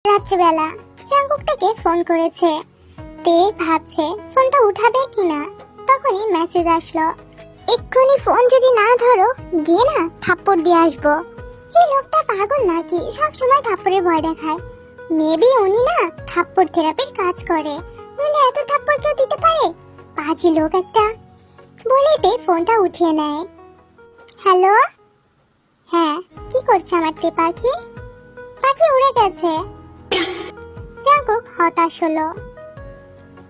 রাত্রিবেলা জাঙ্কুক থেকে ফোন করেছে। তে ভাবছে ফোনটা উঠাবে কিনা, তখনই মেসেজ আসলো, এক্ষুনি ফোন যদি না ধরো গিয়ে না থাপ্পড় দিয়ে আসবো। এই লোকটা পাগল নাকি, সব সময় থাপ্পড়ের ভয় দেখায়। মেবি উনি না থাপ্পড় থেরাপির কাজ করে, বলে এত থাপ্পড় কেউ দিতে পারে, পাজি লোক একটা। বলে তে ফোনটা উঠিয়ে নেয়। হ্যালো, হ্যাঁ কি করছে আমার তে পাখি? পাখি উড়ে গেছে। জাঙ্কুক হতাশ হলো।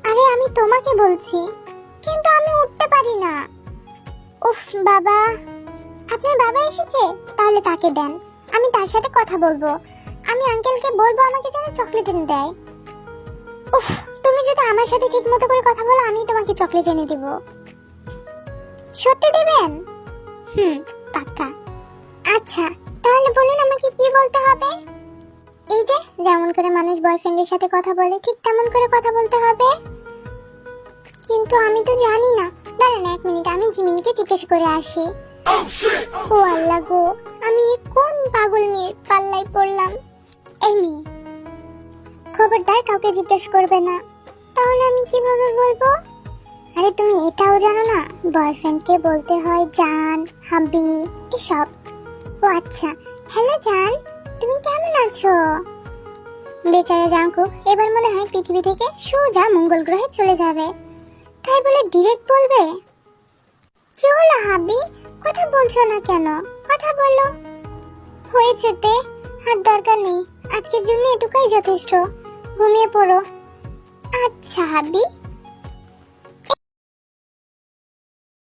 আরে আমি তোমাকে বলছি, কিন্তু আমি উঠতে পারি না। উফ বাবা, আপনার বাবা এসেছে, তাহলে তাকে দেন, আমি তার সাথে কথা বলবো। আমি আঙ্কেলকে বলবো আমাকে যেন চকলেট এনে দেয়। উফ, তুমি যদি আমার সাথে ঠিক মতো করে কথা বলো আমি তোমাকে চকলেট এনে দিব। সত্যি দেবেন? পাক্কা। আচ্ছা তাহলে বলুন আমাকে কি বলতে হবে? এই যে যেমন করে মানুষ বয়ফ্রেন্ডের সাথে কথা বলে ঠিক তেমন করে কথা বলতে হবে। কিন্তু আমি তো জানি না। দাঁড়ান 1 মিনিট, আমি জিমিনকে জিজ্ঞেস করে আসি। ও আল্লাহ গো, আমি কোন পাগল মেয়ের পাল্লায় পড়লাম। এমি, খবরদার কাউকে জিজ্ঞেস করবে না। তাহলে আমি কিভাবে বলবো? আরে তুমি এটাও জানো না, বয়ফ্রেন্ডকে বলতে হয় জান, হাবি, এসব। ও আচ্ছা, হ্যালো জান, তুমি কেমন আছো? বেচারা জাঙ্কুক এবার মনে হয় পৃথিবী থেকে সোজা মঙ্গল গ্রহে চলে যাবে, তাই বলে ডিরেক্ট বলবে? কি হলো হাবি, কথা বলছো না কেন? কথা বলো। হয়েছে তে, আর দরকার নেই, আজকের জন্য এটুকুই যথেষ্ট, ঘুমিয়ে পড়ো। আচ্ছা হাবি।